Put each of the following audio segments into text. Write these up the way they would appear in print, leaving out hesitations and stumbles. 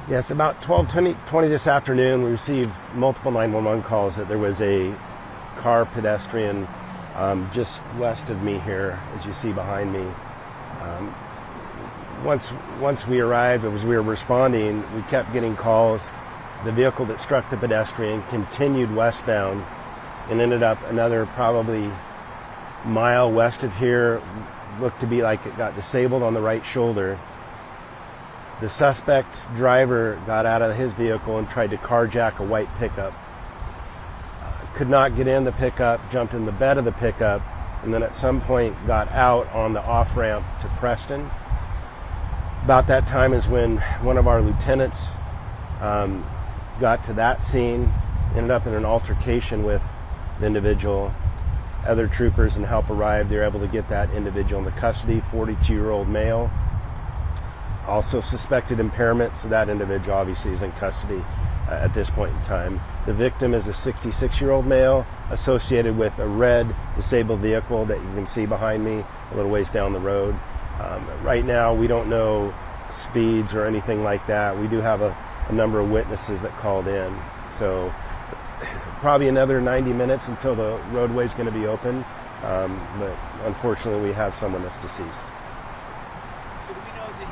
Yes, about 12:20 this afternoon, we received multiple 911 calls that there was a car pedestrian just west of me here, as you see behind me. Once we arrived, as we were responding, we kept getting calls. The vehicle that struck the pedestrian continued westbound and ended up another probably mile west of here. Looked to be like it got disabled on the right shoulder. The suspect driver got out of his vehicle and tried to carjack a white pickup. Could not get in the pickup, jumped in the bed of the pickup, and then at some point got out on the off-ramp to Preston. About that time is when one of our lieutenants got to that scene, ended up in an altercation with the individual. Other troopers and help arrived. They were able to get that individual into custody, 42-year-old male. Also suspected impairment, so that individual obviously is in custody at this point in time. The victim is a 66-year-old male associated with a red disabled vehicle that you can see behind me a little ways down the road. Right now, we don't know speeds or anything like that. We do have a number of witnesses that called in. So probably another 90 minutes until the roadway is going to be open. But unfortunately, we have someone that's deceased. So do we know, did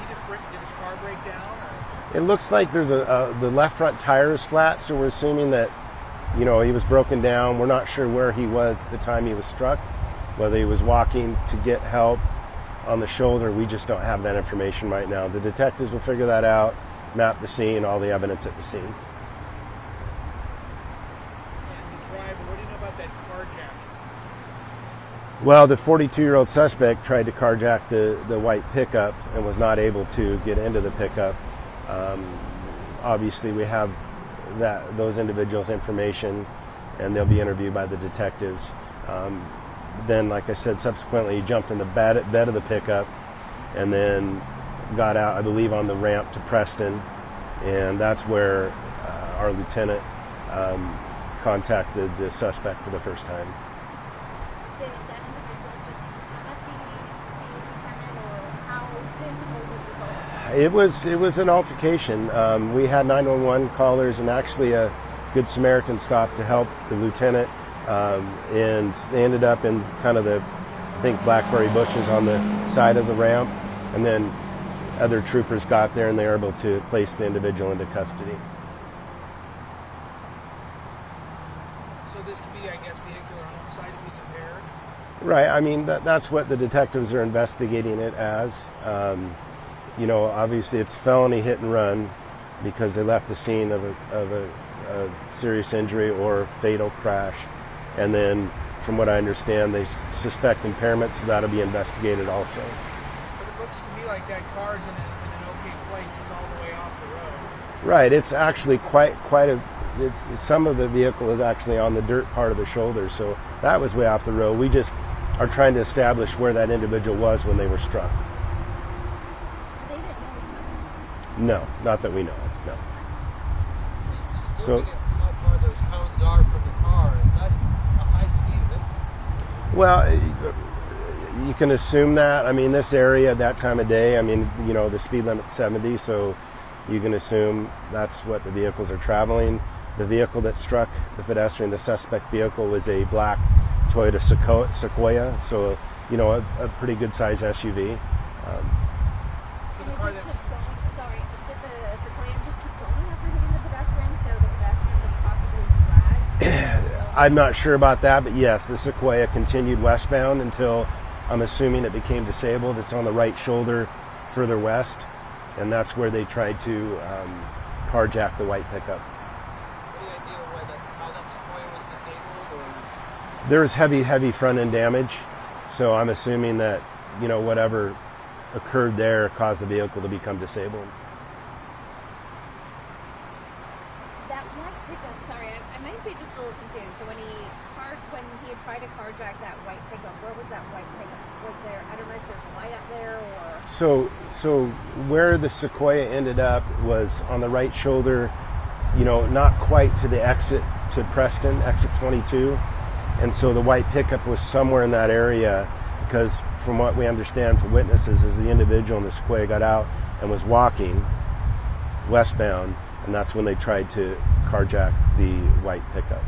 his car break down? Or? It looks like there's the left front tire is flat, so we're assuming that, he was broken down. We're not sure where he was at the time he was struck, whether he was walking to get help on the shoulder. We just don't have that information right now. The detectives will figure that out, map the scene, all the evidence at the scene. And the driver, what do you know about that carjack? Well, the 42-year-old suspect tried to carjack the white pickup and was not able to get into the pickup. Obviously, we have those individuals' information, and they'll be interviewed by the detectives. Then, like I said, subsequently he jumped in the bed of the pickup and then got out, I believe, on the ramp to Preston, and that's where our lieutenant contacted the suspect for the first time. Did that individual just come at the lieutenant, or how physical was this all? It was an altercation. We had 911 callers, and actually a Good Samaritan stopped to help the lieutenant, and they ended up in kind of I think blackberry bushes on the side of the ramp, and then other troopers got there and they were able to place the individual into custody. So this could be, I guess, vehicular homicide if he's impaired? Right. I mean, that's what the detectives are investigating it as. Obviously it's felony hit and run because they left the scene of a serious injury or fatal crash. And then, from what I understand, they suspect impairment, so that'll be investigated also. But it looks to me like that car's in an okay place. It's all the way off the road. Right. It's actually quite some of the vehicle is actually on the dirt part of the shoulder, so that was way off the road. We just are trying to establish where that individual was when they were struck. They didn't know each other? No, not that we know of, no. So, how far those cones are from the car, is that a high speed limit? well, you can assume that. I mean, this area at that time of day, the speed limit's 70, so you can assume that's what the vehicles are traveling. The vehicle that struck the pedestrian, the suspect vehicle, was a black Toyota Sequoia, so a pretty good size SUV. So the car that's... Sorry, did the Sequoia just keep going after hitting the pedestrian, so the pedestrian was possibly dragged? I'm not sure about that, but yes, the Sequoia continued westbound until, I'm assuming, it became disabled. It's on the right shoulder further west, and that's where they tried to carjack the white pickup. Any idea how that Sequoia was disabled? Or? There's heavy front end damage, so I'm assuming that whatever occurred there caused the vehicle to become disabled. That white pickup, sorry, I might be just a little confused. So when he had tried to carjack that white pickup, where was that white pickup? Was there, I don't know if there's a light up there or... So where the Sequoia ended up was on the right shoulder, not quite to the exit to Preston, exit 22. And so the white pickup was somewhere in that area, because from what we understand from witnesses is the individual in the Sequoia got out and was walking, westbound, and that's when they tried to carjack the white pickup.